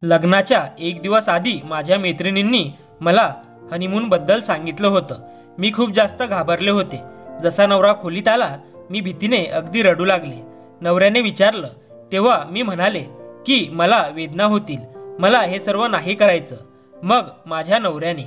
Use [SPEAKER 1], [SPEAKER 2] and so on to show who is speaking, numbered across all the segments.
[SPEAKER 1] लग्नाच्या एक दिवस आधी माझ्या मैत्रिणींनी मला हनीमूनबद्दल सांगितलं होतं। मी खूप जास्त घाबरले होते। जसा नवरा खोलीत आला मी भीतीने अगदी रडू लागले। नवऱ्याने विचारलं तेव्हा मी म्हणाले की मला वेदना होतील, मला हे सर्व नाही करायचं। मग माझ्या नवऱ्याने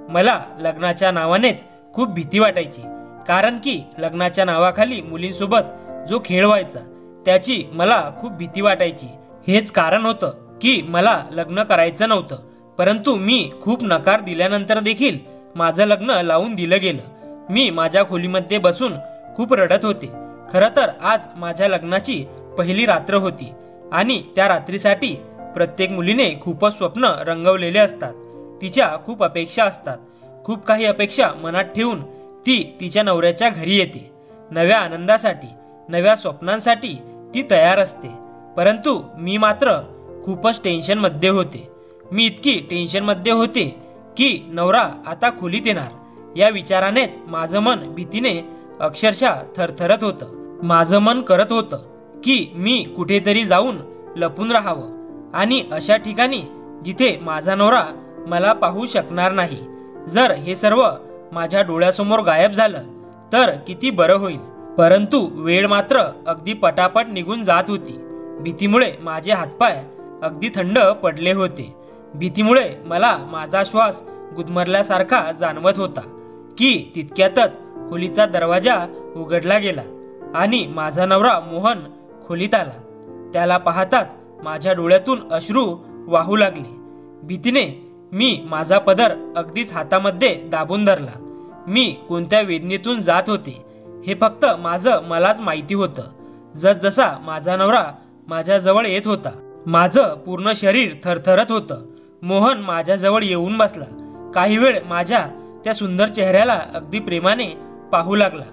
[SPEAKER 1] मला लग्नाच्या नावानेच खूप भीती वाटायची, कारण की लग्नाच्या नावाखाली मुलींसोबत जो खेळ व्हायचा त्याची मला खूप भीती वाटायची। हेच कारण होतं की मला लग्न करायचं नव्हतं, परंतु मी खूप नकार दिल्यानंतर देखील माझं लग्न लावून दिलं गेलं। मी माझ्या खोलीमध्ये बसून खूप रडत होते। खरं तर आज माझ्या लग्नाची पहिली रात्र होती आणि त्या रात्रीसाठी प्रत्येक मुलीने खूपच स्वप्न रंगवलेले असतात। तिच्या खूप अपेक्षा असतात। खूप काही अपेक्षा मनात ठेवून ती तिच्या नवऱ्याच्या घरी येते। नव्या आनंदासाठी, नव्या स्वप्नांसाठी ती तयार असते। परंतु मी मात्र खूपच टेन्शनमध्ये होते। मी इतकी टेन्शनमध्ये होते की नवरा आता खोलीत येणार या विचारानेच माझं मन भीतीने अक्षरशः थरथरत होतं। माझं मन करत होतं की मी कुठेतरी जाऊन लपून राहावं आणि अशा ठिकाणी जिथे माझा नवरा मला पाहू शकणार नाही। जर हे सर्व माझ्या डोळ्यासमोर गायब झालं तर किती बरं होईल। परंतु वेळ मात्र अगदी पटापट निघून जात होती। भीतीमुळे माझे हातपाय अगदी थंड पडले होते। भीतीमुळे मला माझा श्वास गुदमरल्यासारखा जाणवत होता की तितक्यातच खोलीचा दरवाजा उघडला गेला आणि माझा नवरा मोहन खोलीत आला। त्याला पाहताच माझ्या डोळ्यातून अश्रू वाहू लागले। भीतीने मी माझा पदर अगदीच हातामध्ये दाबून धरला। मी कोणत्या वेदनेतून जात होते हे फक्त मलाच माहिती होतं। जसजसा माझा नवरा माझ्या जवळ येत होता माझं पूर्ण शरीर थरथरत होतं। मोहन माझ्या जवळ येऊन बसला। काही वेळ माझ्या त्या सुंदर चेहऱ्याला अगदी प्रेमाने पाहू लागला।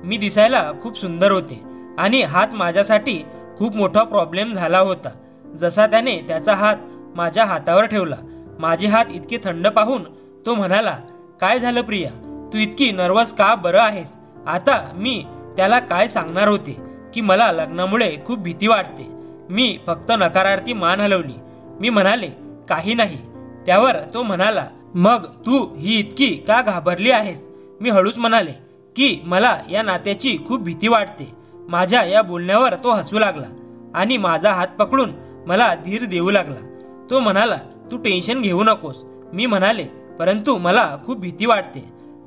[SPEAKER 1] मी दिसायला खूप सुंदर होते आणि हात माझ्यासाठी खूप मोठा प्रॉब्लेम झाला होता। जसा त्याने त्याचा हात माझ्या हातावर ठेवला, माझे हात इतके थंड पाहून तो म्हणाला, काय झालं प्रिया, तू इतकी नर्वस का बरं आहेस? आता मी त्याला काय सांगणार होते की मला लग्नामुळे खूप भीती वाटते। मी फक्त नकारार्थी मान हलवली। मी म्हणाले काही नाही। त्यावर तो म्हणाला, मग तू ही इतकी का घाबरली आहेस? मी हळूच म्हणाले की मला या नात्याची खूप भीती वाटते। माझ्या या बोलण्यावर तो हसू लागला आणि माझा हात पकडून मला धीर देऊ लागला। तो म्हणाला, तू टेन्शन घेऊ नकोस। मी म्हणाले, परंतु मला खूप भीती वाटते।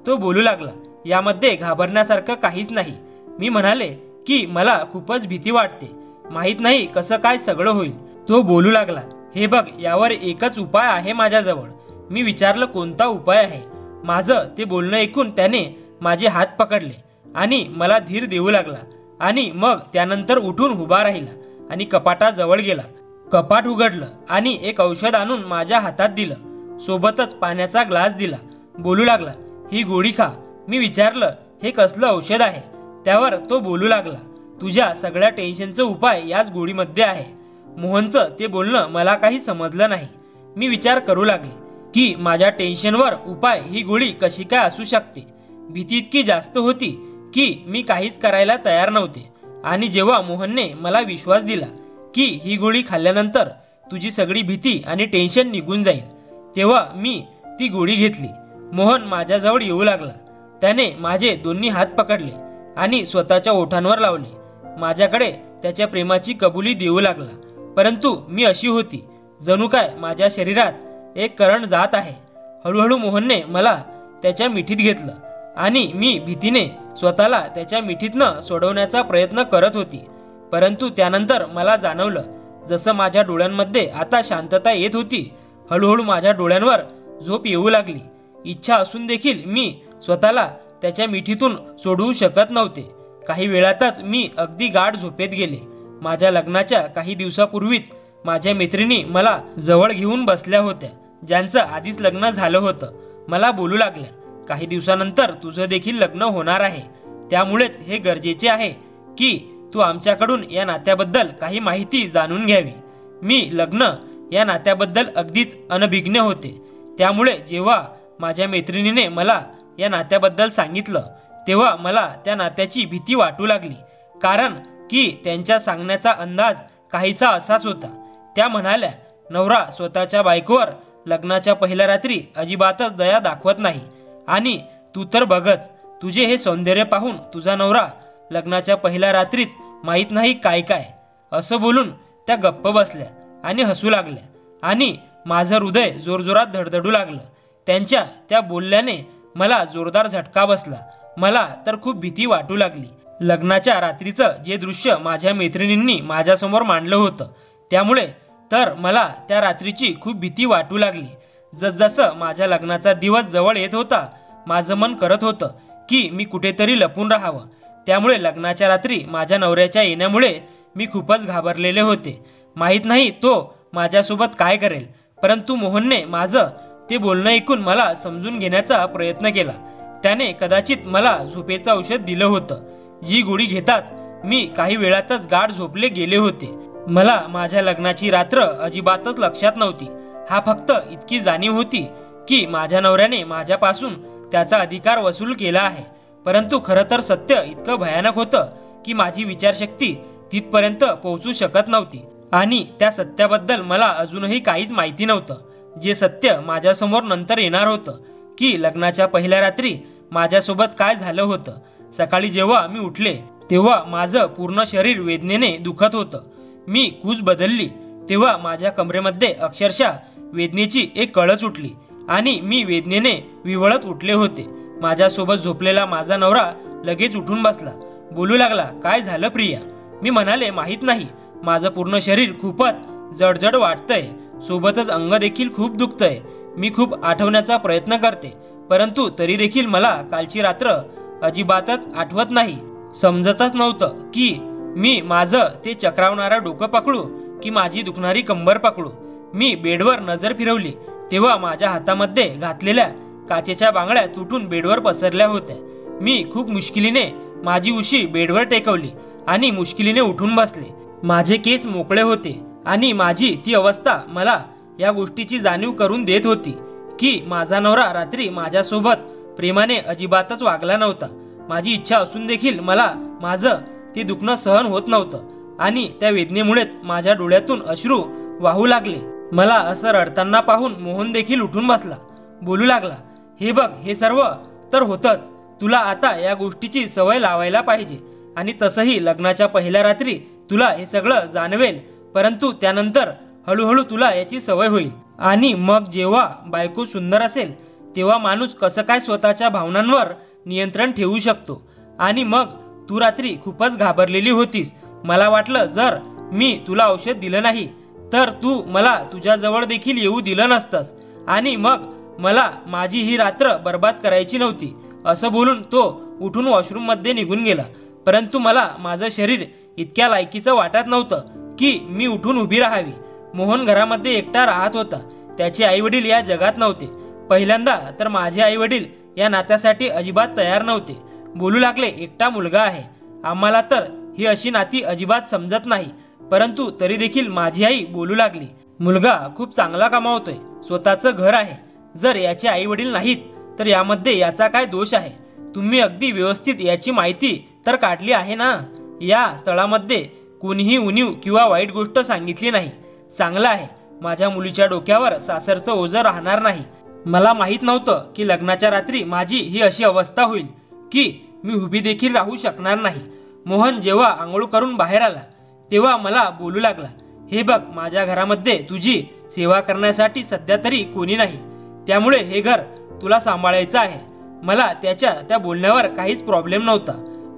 [SPEAKER 1] तो बोलू लागला, यामध्ये घाबरण्यासारखं काहीच नाही। मी म्हणाले की मला खूपच भीती वाटते, माहित नाही कसं काय सगळं होईल। तो बोलू लागला, हे बघ, यावर एकच उपाय आहे माझ्याजवळ। मी विचारलं, कोणता उपाय आहे? माझं ते बोलणं ऐकून त्याने माझे हात पकडले आणि मला धीर देऊ लागला आणि मग त्यानंतर उठून उभा राहिला आणि कपाटाजवळ गेला। कपाट उघडलं आणि एक औषध आणून माझ्या हातात दिलं। सोबतच पाण्याचा ग्लास दिला। बोलू लागला, ही गोळी खा। मी विचारलं, हे कसलं औषध आहे? त्यावर तो बोलू लागला, तुझ्या सगळ्या टेन्शनचा उपाय याच गोळीमध्ये आहे। मोहनचं ते बोलणं मला काही समजलं नाही। मी विचार करू लागले की माझ्या टेन्शनवर उपाय ही गोळी कशी काय असू शकते। भीती इतकी जास्त होती की मी काहीच करायला तयार नव्हते। आणि जेव्हा मोहनने मला विश्वास दिला की ही गोळी खाल्ल्यानंतर तुझी सगळी भीती आणि टेन्शन निघून जाईल, तेव्हा मी ती गोळी घेतली। मोहन माझ्याजवळ येऊ लागला। त्याने माझे दोन्ही हात पकडले आणि स्वतःच्या ओठांवर लावले। माझ्याकडे त्याच्या प्रेमाची कबुली देऊ लागला। परंतु मी अशी होती जणू काय माझ्या शरीरात एक करंट जात आहे। हळूहळू मोहनने मला त्याच्या मिठीत घेतलं आणि मी भीतीने स्वतःला त्याच्या मिठीतनं सोडवण्याचा प्रयत्न करत होती। परंतु त्यानंतर मला जाणवलं जसं माझ्या डोळ्यांमध्ये आता शांतता येत होती। हळूहळू माझ्या डोळ्यांवर झोप येऊ लागली। इच्छा असून देखील मी स्वतःला त्याच्या मिठीतून सोडवू शकत नव्हते। काही वेळातच मी अगदी गाढ झोपेत गेले। माझ्या लग्नाच्या काही दिवसापूर्वीच माझ्या मैत्रिणी मला जवळ घेऊन बसल्या होत्या, ज्यांचं आधीच लग्न झालं होतं। मला बोलू लागल्या, काही दिवसानंतर तुझं देखील लग्न होणार आहे, त्यामुळेच हे गरजेचे आहे की तू आमच्याकडून या नात्याबद्दल काही माहिती जाणून घ्यावी। मी लग्न या नात्याबद्दल अगदीच अनभिज्ञ होते। त्यामुळे जेव्हा माझ्या मैत्रिणीने मला या नात्याबद्दल सांगितलं तेव्हा मला त्या नात्याची भीती वाटू लागली, कारण की त्यांच्या सांगण्याचा अंदाज काहीसा असाच होता। त्या म्हणाल्या, नवरा स्वतःच्या बायकोवर लग्नाच्या पहिल्या रात्री अजिबातच दया दाखवत नाही. आणि तू तर बघच, तुझे हे सौंदर्य पाहून तुझा नवरा लग्नाच्या पहिल्या रात्रीच माहीत नाही काय काय. असं बोलून त्या गप्प बसल्या आणि हसू लागल्या आणि माझं हृदय जोरजोरात धडधडू लागलं. त्यांच्या त्या बोलल्याने मला जोरदार झटका बसला. मला तर खूप भीती वाटू लागली. लग्नाच्या रात्रीचं जे दृश्य माझ्या मैत्रिणींनी माझ्यासमोर मांडलं होतं त्यामुळे तर मला त्या रात्रीची खूप भीती वाटू लागली. जसजसं माझ्या लग्नाचा दिवस जवळ येत होता माझं मन करत होतं की मी कुठेतरी लपून राहावं. त्यामुळे लग्नाच्या रात्री माझ्या नवऱ्याच्या येण्यामुळे मी खूपच घाबरलेले होते. माहीत नाही तो माझ्यासोबत काय करेल. परंतु मोहनने माझं ते बोलणं ऐकून मला समजून घेण्याचा प्रयत्न केला. त्याने कदाचित मला झोपेचं औषध दिलं होतं. जी गोळी घेताच मी काही वेळातच गाढ झोपले गेले होते. मला माझ्या लग्नाची रात्र अजिबातच लक्षात नव्हती. हा फक्त इतकी जाणीव होती की माझ्या नवऱ्याने माझ्यापासून त्याचा अधिकार वसूल केला आहे. परंतु खरं तर सत्य इतकं भयानक होतं की माझी विचारशक्ती तिथपर्यंत पोहोचू शकत नव्हती. आणि त्या सत्याबद्दल मला अजूनही काहीच माहिती नव्हतं. जे सत्य माझ्यासमोर नंतर येणार होतं की लग्नाच्या पहिल्या रात्री माझ्यासोबत काय झालं होतं. सकाळी जेव्हा मी उठले तेव्हा माझं पूर्ण शरीर वेदनेने दुखत होतं. मी कूच बदलली तेव्हा माझ्या कमरेमध्ये अक्षरशः वेदनेची एक कळच उठली आणि मी वेदनेने विव्हळत उठले होते. माझ्यासोबत झोपलेला माझा नवरा लगेच उठून बसला. बोलू लागला, काय झालं प्रिया? मी म्हणाले, माहीत नाही. माझं पूर्ण शरीर खूपच जडजड वाटतंय. सोबतच अंग देखील खूप दुखतंय. मी खूप आठवण्याचा प्रयत्न करते परंतु तरी देखील मला कालची रात्र अजिबातच आठवत नाही. समजतच नव्हतं की मी माझं ते चक्रावणारं डोकं पकडू की माझी दुखणारी कंबर पकडू. मी बेडवर नजर फिरवली तेव्हा माझ्या हातामध्ये घातलेल्या काचेच्या बांगड्या तुटून बेडवर पसरल्या होत्या. मी खूप मुश्किलीने माझी उशी बेडवर टेकवली आणि मुश्किलीने उठून बसले. माझे केस मोकळे होते आणि माझी ती अवस्था मला या गोष्टीची जाणीव करून देत होती की माझा नवरा रात्री माझ्यासोबत प्रेमाने अजिबातच वागला नव्हता. माझी इच्छा असून देखील मला माझं ते दुखणं सहन होत नव्हतं आणि त्या वेदनेमुळेच माझ्या डोळ्यातून अश्रू वाहू लागले. मला असं रडताना पाहून मोहन देखील उठून बसला. बोलू लागला, हे बघ, हे सर्व तर होतंच. तुला आता या गोष्टीची सवय लावायला पाहिजे आणि तसंही लग्नाच्या पहिल्या रात्री तुला हे सगळं जाणवेल परंतु त्यानंतर हळूहळू तुला याची सवय होईल. आणि मग जेव्हा बायको सुंदर असेल तेव्हा माणूस कसं काय स्वतःच्या भावनांवर नियंत्रण ठेवू शकतो. आणि मग तू रात्री खूपच घाबरलेली होतीस. मला वाटलं जर मी तुला औषध दिलं नाही तर तू मला तुझ्याजवळ देखील येऊ दिलं नसतंस आणि मग मला माझी ही रात्र बर्बाद करायची नव्हती. असं बोलून तो उठून वॉशरूममध्ये निघून गेला. परंतु मला माझं शरीर इतक्या लायकीचं वाटत नव्हतं की मी उठून उभी राहावी. मोहन घरामध्ये एकटा राहत होता. त्याचे आईवडील या जगात नव्हते. पहिल्यांदा तर माझे आईवडील या नात्यासाठी अजिबात तयार नव्हते. बोलू लागले, एकटा मुलगा आहे. आम्हाला तर ही अशी नाती अजिबात समजत नाही. परंतु तरी देखील माझी आई बोलू लागली, मुलगा खूप चांगला कमावतोय, स्वतःचं घर आहे. जर याचे आई वडील नाहीत तर यामध्ये याचा काय दोष आहे? तुम्ही अगदी व्यवस्थित याची माहिती तर काढली आहे ना. या स्थळामध्ये कोणीही उणीव किंवा वाईट गोष्ट सांगितली नाही. चांगलं आहे. माझ्या मुलीच्या डोक्यावर सासरचं ओझं राहणार नाही. मला माहीत नव्हतं की लग्नाच्या रात्री माझी ही अशी अवस्था होईल की मी उभी देखील राहू शकणार नाही. मोहन जेव्हा आंघोळ करून बाहेर आला तेव्हा मला बोलू लागला, हे बघ, माझ्या घरामध्ये तुझी सेवा करण्यासाठी सध्या तरी कोणी नाही. त्यामुळे हे घर तुला सांभाळायचं आहे. मला त्याच्या त्या बोलण्यावर काहीच प्रॉब्लेम नव्हता.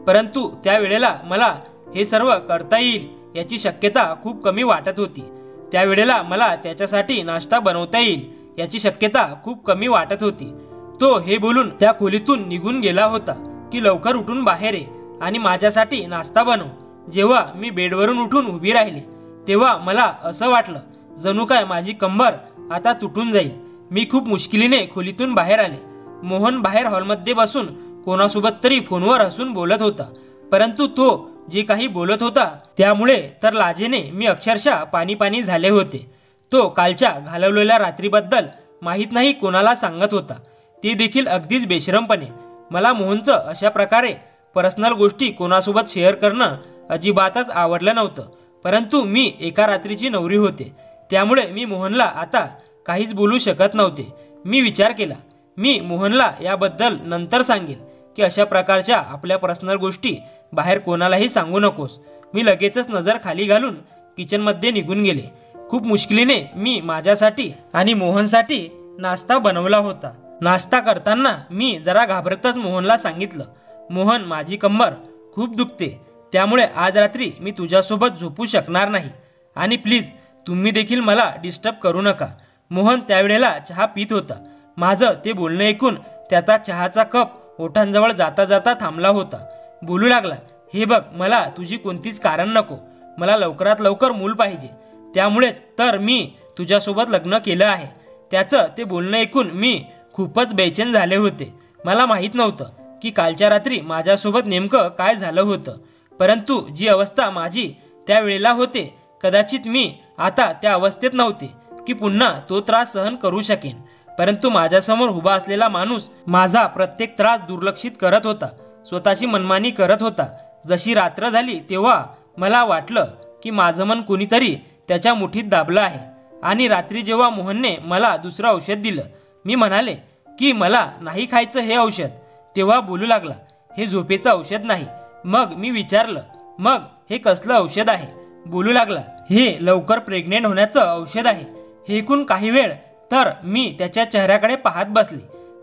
[SPEAKER 1] परंतु त्यावेळेला मला हे सर्व करता येईल याची शक्यता खूप कमी वाटत होती. त्यावेळेला मला त्याच्यासाठी नाश्ता बनवता येईल याची शक्यता खूप कमी वाटत होती. तो हे बोलून त्या खोलीतून निघून गेला होता की लवकर उठून बाहेर ये आणि माझ्यासाठी नाश्ता बनव. जेव्हा मी बेडवरून उठून उभी राहिली तेव्हा मला असं वाटलं जणू काय माझी कंबर आता तुटून जाईल. मी खूप मुश्किलीने खोलीतून बाहेर आले. मोहन बाहेर हॉलमध्ये बसून कोणासोबत तरी फोनवर हसून बोलत होता. परंतु तो जे काही बोलत होता त्यामुळे तर लाजेने मी अक्षरशः पाणी पाणी झाले होते. तो कालच्या घालवलेल्या रात्रीबद्दल माहीत नाही कोणाला सांगत होता, ते देखील अगदीच बेशरमपणे. मला मोहनचं अशा प्रकारे पर्सनल गोष्टी कोणासोबत शेअर करणं अजिबातच आवडलं नव्हतं. परंतु मी एका रात्रीची नवरी होते. त्यामुळे मी मोहनला आता काहीच बोलू शकत नव्हते. मी विचार केला, मी मोहनला याबद्दल नंतर सांगेल की अशा प्रकारच्या आपल्या पर्सनल गोष्टी बाहेर कोणालाही सांगू नकोस. मी लगेचच नजर खाली घालून किचनमध्ये निघून गेले. खूप मुश्किलीने मी माझ्यासाठी आणि मोहनसाठी नाश्ता बनवला होता. नाश्ता करताना मी जरा घाबरतच मोहनला सांगितलं, मोहन, माझी कंबर खूप दुखते, त्यामुळे आज रात्री मी तुझ्यासोबत झोपू शकणार नाही आणि प्लीज तुम्ही देखील मला डिस्टर्ब करू नका. मोहन त्यावेळेला चहा पित होता. माझं ते बोलणं ऐकून त्याचा चहाचा कप ओठांजवळ जाता जाता थांबला होता. बोलू लागला, हे बघ, मला तुझी कोणतीच कारण नको. मला लवकरात लवकर मूल पाहिजे, त्यामुळेच तर मी तुझ्यासोबत लग्न केलं आहे. त्याचं ते बोलणं ऐकून मी खूपच बेचैन झाले होते. मला माहीत नव्हतं की कालच्या रात्री माझ्यासोबत नेमकं काय झालं होतं, परंतु जी अवस्था माझी त्यावेळेला होते, कदाचित मी आता त्या अवस्थेत नव्हते की पुन्हा तो त्रास सहन करू शकेन. परंतु माझ्यासमोर उभा असलेला माणूस माझा प्रत्येक त्रास दुर्लक्षित करत होता, स्वतःची मनमानी करत होता. जशी रात्र झाली तेव्हा मला वाटलं की माझं मन कोणीतरी त्याच्या मुठीत दाबलं आहे. आणि रात्री जेव्हा मोहनने मला दुसरं औषध दिलं, मी म्हणाले की मला नाही खायचं हे औषध, तेव्हा बोलू लागला, हे झोपेचं औषध नाही. मग मी विचारलं, मग हे कसलं औषध आहे? बोलू लागला, हे लवकर प्रेग्नेंट होण्याचं औषध आहे. हे ऐकून काही वेळ तर मी त्याच्या चेहऱ्याकडे पाहत बसले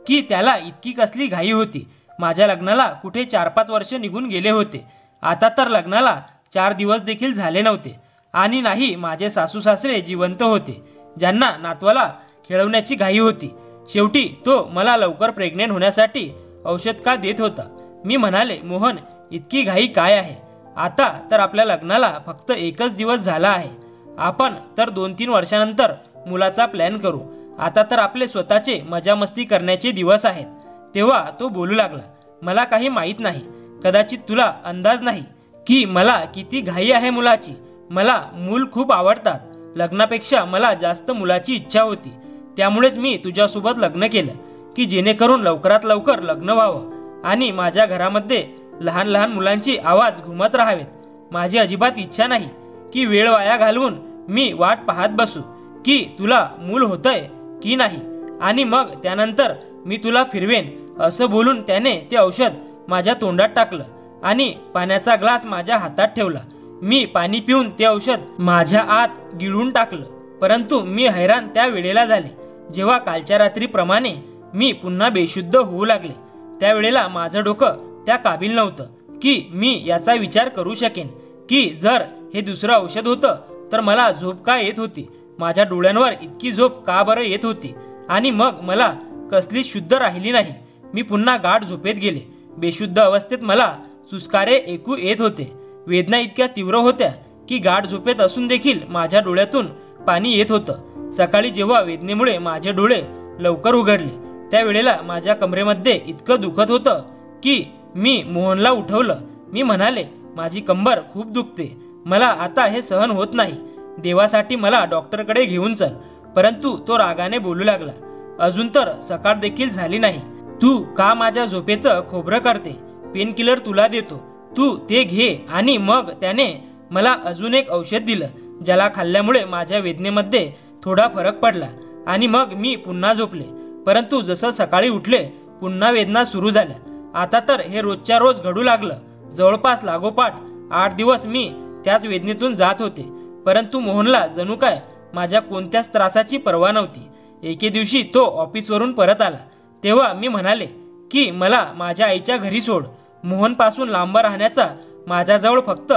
[SPEAKER 1] की त्याला इतकी कसली घाई होती. माझ्या लग्नाला कुठे 4-5 वर्ष निघून गेले होते. आता तर लग्नाला 4 दिवस देखील झाले नव्हते आणि नाही माझे सासू सासरे जिवंत होते, ज्यांना नातवाला खेळवण्याची घाई होती. शेवटी तो मला लवकर प्रेग्नेंट होण्यासाठी औषध का देत होता? मी म्हणाले, मोहन, इतकी घाई काय आहे? आता तर आपल्या लग्नाला फक्त 1च दिवस झाला आहे. आपण तर 2-3 वर्षानंतर मुलाचा प्लॅन करू. आता तर आपले स्वतःचे मजा मस्ती करण्याचे दिवस आहेत. तेव्हा तो बोलू लागला, मला काही माहीत नाही, कदाचित तुला अंदाज नाही की मला किती घाई आहे मुलाची. मला मूल खूप आवडतात. लग्नापेक्षा मला जास्त मुलाची इच्छा होती. त्यामुळेच मी तुझ्यासोबत लग्न केलं की जेणेकरून लवकरात लवकर लग्न व्हावं आणि माझ्या घरामध्ये लहान लहान मुलांची आवाज घुमत राहावेत. माझी अजिबात इच्छा नाही की वेळ वाया घालवून मी वाट पाहत बसू की तुला मूल होतंय की नाही आणि मग त्यानंतर मी तुला फिरवेन. असं बोलून त्याने ते औषध माझ्या तोंडात टाकलं आणि पाण्याचा ग्लास माझ्या हातात ठेवला. मी पाणी पिऊन ते औषध माझ्या आत गिळून टाकलं. परंतु मी हैराण त्या वेळेला झाले जेव्हा कालच्या रात्रीप्रमाणे मी पुन्हा बेशुद्ध होऊ लागले. त्यावेळेला माझं डोकं त्या काबिल नव्हतं की मी याचा विचार करू शकेन की जर हे दुसरं औषध होतं तर मला झोप का येत होती, माझ्या डोळ्यांवर इतकी झोप का बरं येत होती आणि मग मला कसली शुद्ध राहिली नाही. मी पुन्हा गाढ झोपेत गेले. बेशुद्ध अवस्थेत मला सुस्कारे ऐकू येत होते. वेदना इतक्या तीव्र होत्या की गाढ झोपेत असून देखील माझ्या डोळ्यातून पाणी येत होतं. सकाळी जेव्हा वेदनेमुळे माझे डोळे लवकर उघडले त्यावेळेला माझ्या कमरेमध्ये इतकं दुखत होतं की मी मोहनला उठवलं. मी म्हणाले, माझी कंबर खूप दुखते, मला आता हे सहन होत नाही, देवासाठी मला डॉक्टरकडे घेऊन चल. परंतु तो रागाने बोलू लागला, अजून तर सकाळ देखील झाली नाही, तू का माझ्या झोपेचं खोबरं करते? पेन किलर तुला देतो, तू ते घे. आणि मग त्याने मला अजून एक औषध दिलं ज्याला खाल्ल्यामुळे माझ्या वेदनेमध्ये थोडा फरक पडला आणि मग मी पुन्हा झोपले. परंतु जसं सकाळी उठले पुन्हा वेदना सुरू झाल्या. आता तर हे रोजच्या रोज घडू लागलं. जवळपास लागोपाठ 8 दिवस मी त्याच वेदनेतून जात होते. परंतु मोहनला जणू काय माझ्या कोणत्याच त्रासाची पर्वा नव्हती. एके दिवशी तो ऑफिसवरून परत आला तेव्हा मी म्हणाले की मला माझ्या आईच्या घरी सोड. मोहनपासून लांब राहण्याचा माझ्याजवळ फक्त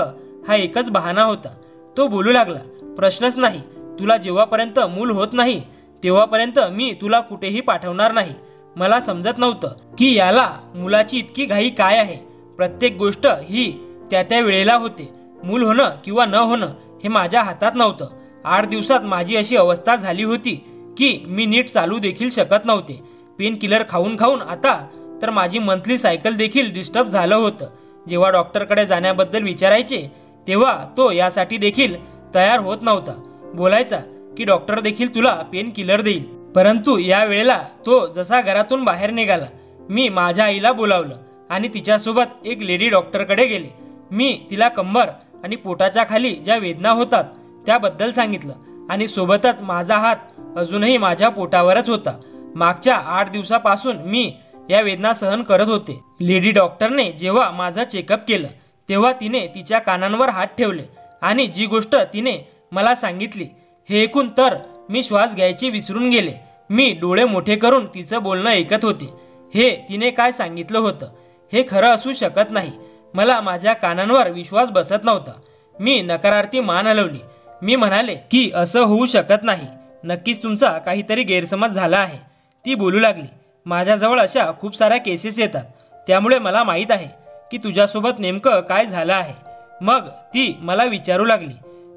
[SPEAKER 1] हा एकच बहाणा होता. तो बोलू लागला, प्रश्नच नाही, तुला जेव्हापर्यंत मूल होत नाही तेव्हापर्यंत मी तुला कुठेही पाठवणार नाही. मला समजत नव्हतं की याला मुलाची इतकी घाई काय आहे. प्रत्येक गोष्ट ही त्या वेळेला होते. मूल होणं किंवा न होणं हे माझ्या हातात नव्हतं. 8 दिवसात माझी अशी अवस्था झाली होती की मी नीट चालू देखील शकत नव्हते. पेन किलर खाऊन खाऊन आता तर माझी मंथली सायकल देखील डिस्टर्ब झालं होतं. जेव्हा डॉक्टरकडे जाण्याबद्दल विचारायचे तेव्हा तो यासाठी देखील तयार होत नव्हता. बोलायचा की डॉक्टर देखील तुला पेन किलर देईल. परंतु या वेळेला तो जसा घरातून बाहेर निघाला मी माझ्या आईला बोलावलं आणि तिच्यासोबत एक लेडी डॉक्टरकडे गेले. मी तिला कंबर आणि पोटाच्या खाली ज्या वेदना होतात त्याबद्दल सांगितलं आणि सोबतच माझा हात अजूनही माझ्या पोटावरच होता. मागच्या 8 दिवसापासून मी या वेदना सहन करत होते. लेडी डॉक्टरने जेव्हा माझं चेकअप केलं तेव्हा तिने तिच्या कानांवर हात ठेवले आणि जी गोष्ट तिने मला सांगितली हे ऐकून तर मी श्वास घ्यायचे विसरून गेले. मी डोळे मोठे करून तिचं बोलणं ऐकत होते. हे तिने काय सांगितलं होतं हे खरं असू शकत नाही. मला माझ्या कानांवर विश्वास बसत नव्हता. मी नकारार्थी मान हलवली. मी म्हणाले की असं होऊ शकत नाही. नक्कीच तुमचा काहीतरी गैरसमज झाला आहे. ती बोलू लागली, माझ्याजवळ अशा खूप साऱ्या केसेस येतात, त्यामुळे मला माहीत आहे की तुझ्यासोबत नेमकं काय झालं आहे. मग ती मला विचारू लागली,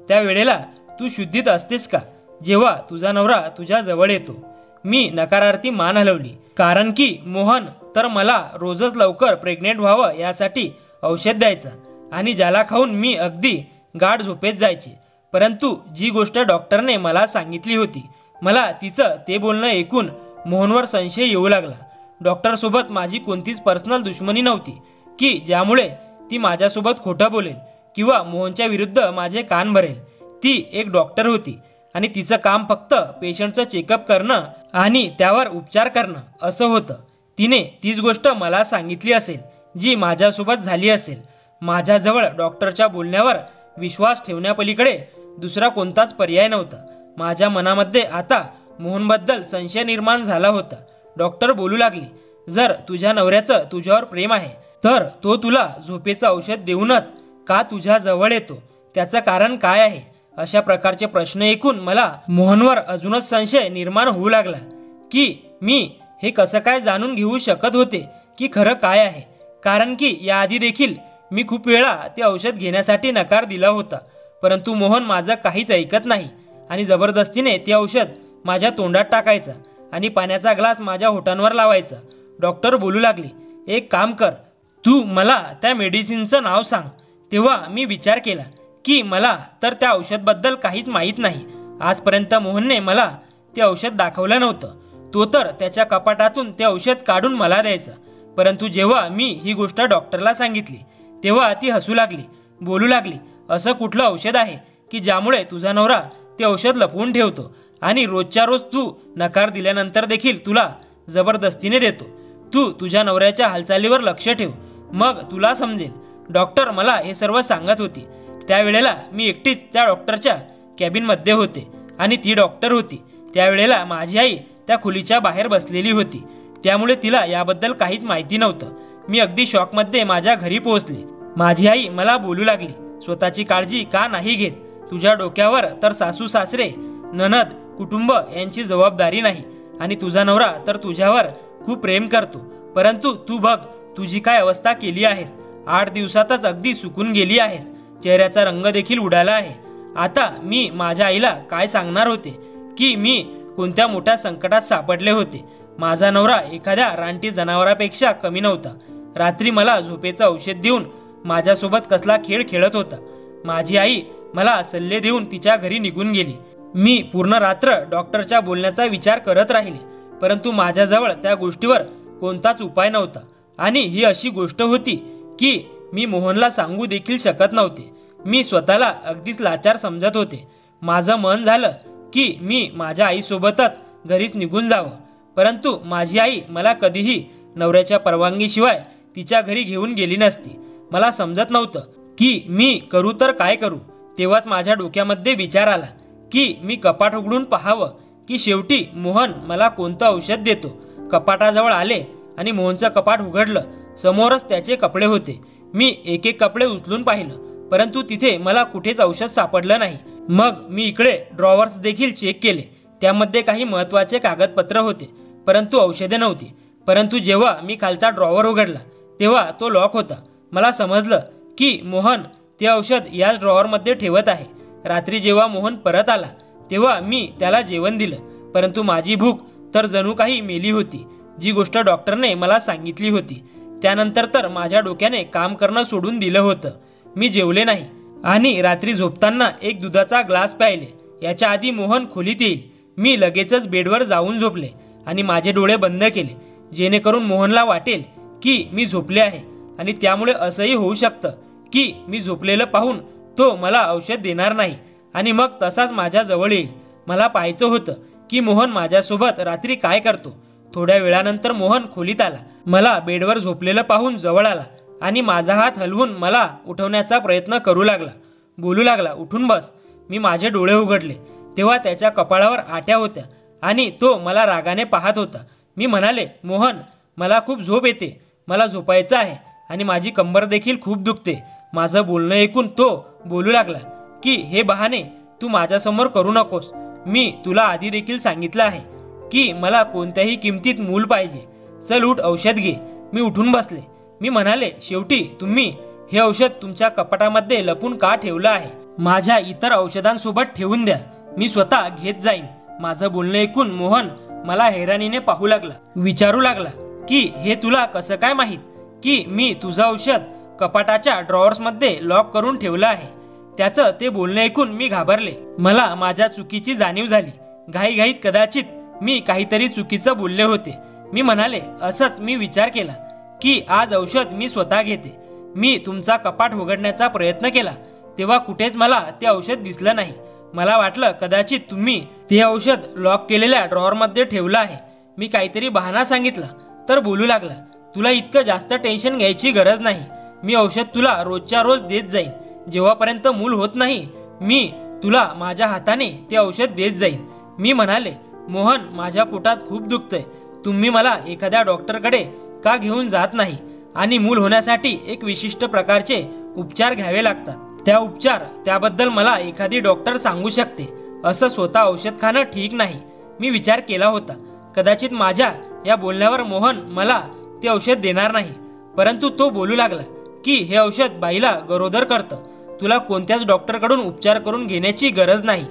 [SPEAKER 1] त्यावेळेला तू शुद्धीत असतेस का जेव्हा तुझा नवरा तुझ्या जवळ येतो? मी नकारार्थी मान हलवली. कारण की मोहन तर मला रोजच लवकर प्रेग्नेंट व्हावं यासाठी औषध द्यायचा आणि ज्याला खाऊन मी अगदी गाढ झोपेत जायचे. परंतु जी गोष्ट डॉक्टरने मला सांगितली होती, मला तिचं ते बोलणं ऐकून मोहनवर संशय येऊ लागला. डॉक्टरसोबत माझी कोणतीच पर्सनल दुश्मनी नव्हती की ज्यामुळे ती माझ्यासोबत खोटं बोलेल किंवा मोहनच्या विरुद्ध माझे कान भरेल. ती एक डॉक्टर होती आणि तिचं काम फक्त पेशंटचं चेकअप करणं आणि त्यावर उपचार करणं असं होतं. तिने तीच गोष्ट मला सांगितली असेल जी माझ्यासोबत झाली असेल. माझ्याजवळ डॉक्टरच्या बोलण्यावर विश्वास ठेवण्यापलीकडे दुसरा कोणताच पर्याय नव्हता. माझ्या मनामध्ये आता मोहनबद्दल संशय निर्माण झाला होता. डॉक्टर बोलू लागली, जर तुझ्या नवऱ्याचं तुझ्यावर प्रेम आहे तर तो तुला झोपेचं औषध देऊनच का तुझ्या जवळ येतो? त्याचं कारण काय आहे? अशा प्रकारचे प्रश्न ऐकून मला मोहनवर अजूनच संशय निर्माण होऊ लागला की मी हे कसं काय जाणून घेऊ शकत होते की खरं काय आहे. कारण की याआधी देखील मी खूप वेळा ते औषध घेण्यासाठी नकार दिला होता, परंतु मोहन माझं काहीच ऐकत नाही आणि जबरदस्तीने ते औषध माझ्या तोंडात टाकायचा आणि पाण्याचा ग्लास माझ्या होठांवर लावायचा. डॉक्टर बोलू लागली, एक काम कर, तू मला त्या मेडिसिनचं नाव सांग. तेव्हा मी विचार केला की मला तर त्या औषधबद्दल काहीच माहीत नाही. आजपर्यंत मोहनने मला ते औषध दाखवलं नव्हतं. तो तर त्याच्या कपाटातून ते औषध काढून मला द्यायचा. परंतु जेव्हा मी ही गोष्ट डॉक्टरला सांगितली तेव्हा ती हसू लागली, बोलू लागली, असं कुठलं औषध आहे की ज्यामुळे तुझा नवरा ते औषध लपवून ठेवतो आणि रोजच्या रोज तू नकार दिल्यानंतर देखील तुला जबरदस्तीने देतो? तू तुझ्या नवऱ्याच्या हालचालीवर लक्ष ठेव, मग तुला समजेल. डॉक्टर मला हे सर्व सांगत होती. त्यावेळेला मी एकटीच त्या डॉक्टरच्या कॅबिनमध्ये होते आणि ती डॉक्टर होती. त्यावेळेला माझी आई त्या खोलीच्या बाहेर बसलेली होती, त्यामुळे तिला याबद्दल काहीच माहिती नव्हतं. मी अगदी शॉकमध्ये माझ्या घरी पोहोचले. माझी आई मला बोलू लागली, स्वतःची काळजी का नाही घेत? तुझ्या डोक्यावर तर सासू सासरे, नणद, कुटुंब यांची जबाबदारी नाही आणि तुझा नवरा तर तुझ्यावर खूप प्रेम करतो. परंतु तू बघ तुझी काय अवस्था केली आहेस. 8 दिवसातच अगदी सुकून गेली आहेस. चेहऱ्याचा रंग देखील उडाला आहे. आता मी माझ्या आईला काय सांगणार होते की मी कोणत्या मोठ्या संकटात सापडले होते. माझा नवरा एखाद्या रानटी जनावरापेक्षा कमी नव्हता. रात्री मला झोपेचं औषध देऊन माझ्यासोबत कसला खेळ खेळत होता. माझी आई मला सल्ले देऊन तिच्या घरी निघून गेली. मी पूर्ण रात्र डॉक्टरच्या बोलण्याचा विचार करत राहिले, परंतु माझ्याजवळ त्या गोष्टीवर कोणताच उपाय नव्हता. आणि ही अशी गोष्ट होती की मी मोहनला सांगू देखील शकत नव्हते. मी स्वतःला अगदीच लाचार समजत होते. माझं मन झालं की मी माझ्या आईसोबतच घरीच निघून जावं, परंतु माझी आई मला कधीही नवऱ्याच्या परवानगीशिवाय तिच्या घरी घेऊन गेली नसती. मला समजत नव्हतं की मी करू तर काय करू. तेव्हाच माझ्या डोक्यामध्ये विचार आला की मी कपाट उघडून पाहावं की शेवटी मोहन मला कोणतं औषध देतो. कपाटाजवळ आले आणि मोहनचं कपाट उघडलं. समोरच त्याचे कपडे होते. मी एक एक कपडे उचलून पाहिलं, परंतु तिथे मला कुठेच औषध सापडलं नाही. मग मी इकडे ड्रॉवर्स देखील चेक केले. त्यामध्ये काही महत्त्वाचे कागदपत्र होते, परंतु औषधे नव्हती. परंतु जेव्हा मी खालचा ड्रॉवर उघडला तेव्हा तो लॉक होता. मला समजलं की मोहन ते औषध याच ड्रॉवरमध्ये ठेवत आहे. रात्री जेव्हा मोहन परत आला तेव्हा मी त्याला जेवण दिलं, परंतु माझी भूक तर जणू काही मेली होती. जी गोष्ट डॉक्टरने मला सांगितली होती त्यानंतर तर माझ्या डोक्याने काम करणं सोडून दिलं होतं. मी जेवले नाही आणि रात्री झोपताना एक दुधाचा ग्लास प्यायले. याच्या आधी मोहन खोलीत येईल. मी लगेचच बेडवर जाऊन झोपले आणि माझे डोळे बंद केले, जेणेकरून मोहनला वाटेल की मी झोपले आहे आणि त्यामुळे असंही होऊ शकतं की मी झोपलेलं पाहून तो मला औषध देणार नाही आणि मग तसाच माझ्या जवळ येईल. मला पाहायचं होतं की मोहन माझ्यासोबत रात्री काय करतो. थोड्या वेळानंतर मोहन खोलीत आला. मला बेडवर झोपलेलं पाहून जवळ आला आणि माझा हात हलवून मला उठवण्याचा प्रयत्न करू लागला. बोलू लागला, उठून बस. मी माझे डोळे उघडले तेव्हा त्याच्या कपाळावर आट्या होत्या आणि तो मला रागाने पाहत होता. मी म्हणाले, मोहन, मला खूप झोप येते, मला झोपायचं आहे आणि माझी कंबर देखील खूप दुखते. माझं बोलणं ऐकून तो बोलू लागला की हे बहाणे तू माझ्यासमोर करू नकोस. मी तुला आधी देखील सांगितलं आहे की मला कोणत्याही किमतीत मूल पाहिजे. चल उठ, औषध घे. मी उठून बसले. मी म्हणाले, शेवटी तुम्ही हे औषध तुमच्या कपाटामध्ये लपून का ठेवलं आहे? माझ्या इतर औषधांसोबत ठेवून द्या, मी स्वतः घेत जाईन. माझं बोलणं ऐकून मोहन मला हैराणीने पाहू लागला. विचारू लागला की हे तुला कसं काय माहीत की मी तुझं औषध कपाटाच्या ड्रॉवर्समध्ये लॉक करून ठेवलं आहे? त्याचं ते बोलणं ऐकून मी घाबरले. मला माझ्या चुकीची जाणीव झाली. घाईघाईत कदाचित मी काहीतरी चुकीचं बोलले होते. मी म्हणाले, असंच मी विचार केला की आज औषध मी स्वतः घेते. मी तुमचा कपाट उघडण्याचा प्रयत्न केला तेव्हा कुठेच मला ते औषध दिसलं नाही. मला वाटलं कदाचित तुम्ही ते औषध लॉक केलेल्या ड्रॉवरमध्ये ठेवलं आहे. मी काहीतरी बहाणा सांगितला तर बोलू लागला, तुला इतकं जास्त टेन्शन घ्यायची गरज नाही. मी औषध तुला रोजच्या रोज देत जाईन. जेव्हापर्यंत मूल होत नाही मी तुला माझ्या हाताने ते औषध देत जाईन. मी म्हणाले, मोहन, माझ्या पोटात खूप दुखतंय. तुम्ही मला एखाद्या डॉक्टरकडे का घेऊन जात नाही? आणि मूल होण्यासाठी एक विशिष्ट प्रकारचे उपचार घ्यावे लागतात. त्याबद्दल मला एखादी डॉक्टर सांगू शकते. असं स्वतः औषध खाणं ठीक नाही. मी विचार केला होता कदाचित माझ्या या बोलण्यावर मोहन मला ते औषध देणार नाही. परंतु तो बोलू लागला की हे औषध बाईला गरोदर करतं. तुला कोणत्याच डॉक्टरकडून उपचार करून घेण्याची गरज नाही.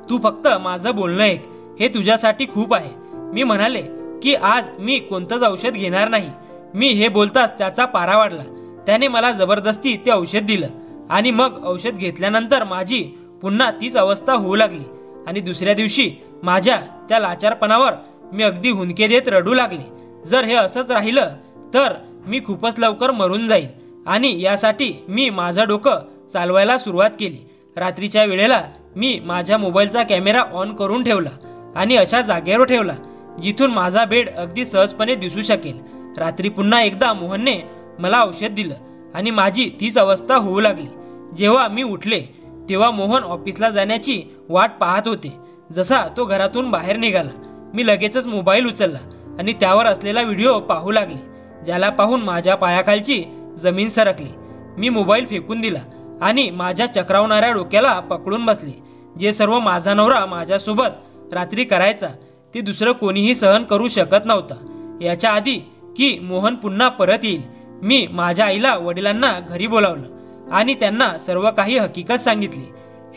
[SPEAKER 1] तू फक्त माझं बोलणं ऐक, हे तुझ्यासाठी खूप आहे. मी म्हणाले की आज मी कोणतंच औषध घेणार नाही. मी हे बोलताच त्याचा पारा वाढला. त्याने मला जबरदस्ती ते औषध दिलं आणि मग औषध घेतल्यानंतर माझी पुन्हा तीच अवस्था होऊ लागली आणि दुसऱ्या दिवशी माझ्या त्या लाचारपणावर मी अगदी हुंदके देत रडू लागले. जर हे असंच राहिलं तर मी खूपच लवकर मरून जाईल आणि यासाठी मी माझं डोकं चालवायला सुरुवात केली. रात्रीच्या वेळेला मी माझ्या मोबाईलचा कॅमेरा ऑन करून ठेवला आणि अशा जागेवर ठेवला जिथून माझा बेड अगदी सहजपणे दिसू शकेल. रात्री पुन्हा एकदा मोहनने मला औषध दिलं आणि माझी तीच अवस्था होऊ लागली. जेव्हा मी उठले तेव्हा मोहन ऑफिसला जाण्याची वाट पाहत होते. जसा तो घरातून बाहेर निघाला मी लगेचच मोबाईल उचलला आणि त्यावर असलेला व्हिडिओ पाहू लागले, ज्याला पाहून माझ्या पायाखालची जमीन सरकली. मी मोबाईल फेकून दिला आणि माझ्या चक्रावणाऱ्या डोक्याला पकडून बसले. जे सर्व माझा नवरा माझ्यासोबत रात्री करायचा ते दुसरं कोणीही सहन करू शकत नव्हता. याच्या आधी की मोहन पुन्हा परत येईल मी माझ्या आईला वडिलांना घरी बोलावलं आणि त्यांना सर्व काही हकीकत सांगितली.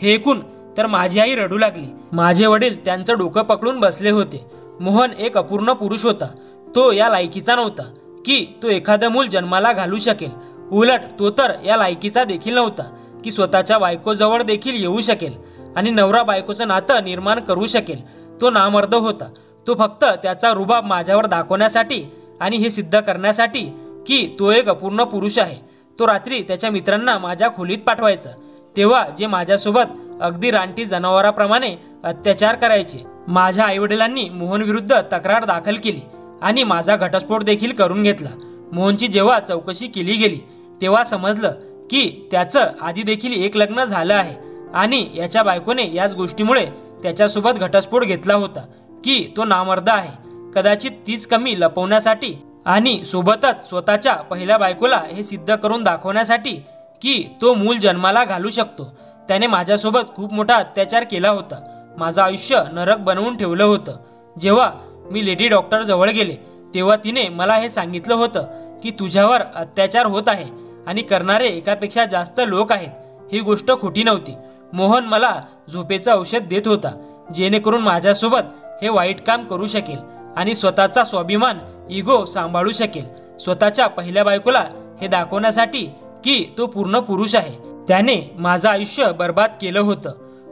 [SPEAKER 1] हे ऐकून तर माझी आई रडू लागली. माझे वडील त्यांचं डोकं पकडून बसले होते. मोहन एक अपूर्ण पुरुष होता. तो या लायकीचा नव्हता की तो एखादं मूल जन्माला घालू शकेल. उलट तो तर या लायकीचा देखील नव्हता की स्वतःच्या बायकोजवळ देखील येऊ शकेल आणि नवरा बायकोचं नातं निर्माण करू शकेल. तो नामर्द होता. तो फक्त त्याचा रुबाब माझ्यावर दाखवण्यासाठी आणि हे सिद्ध करण्यासाठी की तो एक अपूर्ण पुरुष आहे, तो रात्री त्याच्या मित्रांना माझ्या खोलीत पाठवायचा तेव्हा जे माझ्यासोबत अगदी रानटी जनावराप्रमाणे अत्याचार करायचे. माझ्या आईवडिलांनी मोहन विरुद्ध तक्रार दाखल केली आणि माझा घटस्फोट देखील करून घेतला. मोहनची जेव्हा चौकशी केली गेली तेव्हा समजलं की त्याचं आधी देखील एक लग्न झालं आहे आणि याच्या बायकोने याच गोष्टीमुळे त्याच्यासोबत घटस्फोट घेतला होता की तो नामर्द आहे. कदाचित तीच कमी लपवण्यासाठी आणि सोबतच स्वतःच्या पहिल्या बायकोला हे सिद्ध करून दाखवण्यासाठी की तो मूल जन्माला घालू शकतो. त्याने माझ्यासोबत खूप मोठा अत्याचार केला होता. माझं आयुष्य नरक बनवून ठेवलं होतं. जेव्हा मी लेडी डॉक्टर जवळ गेले तेव्हा तिने मला हे सांगितलं होतं की तुझ्यावर अत्याचार होत आहे आणि करणारे एकापेक्षा जास्त लोक आहेत. ही गोष्ट खोटी नव्हती. मोहन मला झोपेचं औषध देत होता जेणेकरून माझ्यासोबत हे वाईट काम करू शकेल आणि स्वतःचा स्वाभिमान, इगो सांभाळू शकेल. स्वतःच्या पहिल्या बायकोला हे दाखवण्यासाठी की तो पूर्ण पुरुष आहे. त्याने माझं आयुष्य बर्बाद केलं होतं.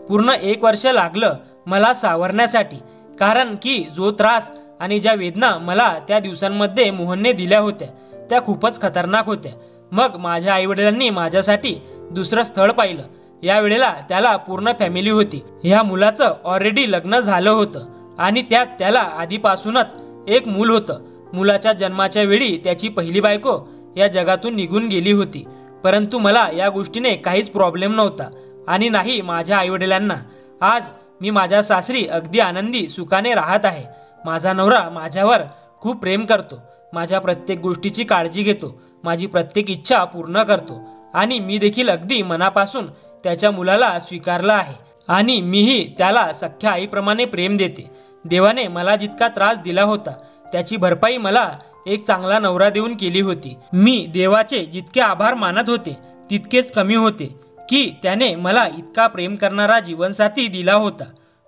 [SPEAKER 1] पूर्ण 1 वर्ष लागलं मला सावरण्यासाठी, कारण की जो त्रास आणि ज्या वेदना मला त्या दिवसांमध्ये मोहनने दिल्या होत्या त्या खूपच खतरनाक होत्या. मग माझ्या आईवडिलांनी माझ्यासाठी दुसरं स्थळ पाहिलं. या वेळेला त्याला पूर्ण फॅमिली होती. ह्या मुलाचं ऑलरेडी लग्न झालं होतं आणि त्यात त्याला आधीपासूनच एक मूल होतं. मुलाच्या जन्माच्या वेळी त्याची पहिली बायको या जगातून निघून गेली होती. परंतु मला या गोष्टीने काहीच प्रॉब्लेम नव्हता आणि नाही माझ्या आईवडिलांना. आज मी माझ्या सासरी अगदी आनंदी सुखाने राहत आहे. माझा नवरा माझ्यावर खूप प्रेम करतो, माझ्या प्रत्येक गोष्टीची काळजी घेतो, माझी प्रत्येक इच्छा पूर्ण करतो आणि मी देखील अगदी मनापासून त्याच्या मुलाला स्वीकारलं आहे आणि मीही त्याला सख्ख्या आईप्रमाणे प्रेम देते. देवाने मला जितका त्रास दिला होता त्याची भरपाई मला एक चांगला नवरा देऊन केली होती. मी देवाचे जितके आभार मानत होते तितकेच कमी होते की त्याने मला इतका प्रेम करणारा जीवनसाथी दिला होता.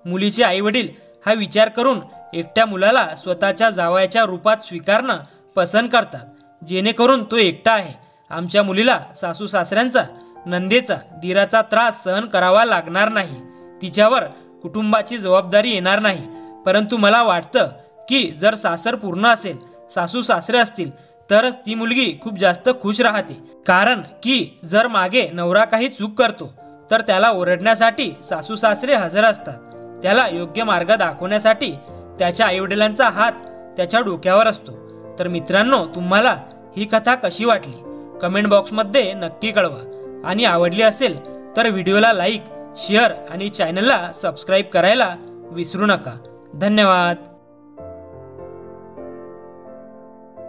[SPEAKER 1] मुलीचे आईवडील हा विचार करून एकट्या मुलाला स्वतःच्या जावयाच्या रूपात स्वीकारणं पसंत करतात, जेणेकरून तो एकटा आहे. आमच्या मुलीला सासू सासऱ्यांचा, नंदेचा, दीराचा त्रास सहन करावा लागणार नाही. तिच्यावर कुटुंबाची जबाबदारी येणार नाही. परंतु मला वाटतं की जर सासर पूर्ण असेल, सासू सासरे असतील तरच ती मुलगी खूप जास्त खुश राहते. कारण की जर मागे नवरा काही चूक करतो तर त्याला ओरडण्यासाठी सासू सासरे हजर असतात. त्याला योग्य मार्ग दाखवण्यासाठी त्याच्या आईवडिलांचा हात त्याच्या डोक्यावर असतो. तर मित्रांनो, तुम्हाला ही कथा कशी वाटली कमेंट बॉक्समध्ये नक्की कळवा आणि आवडली असेल तर व्हिडिओला लाईक, शेअर आणि चॅनलला सबस्क्राईब करायला विसरू नका. धन्यवाद.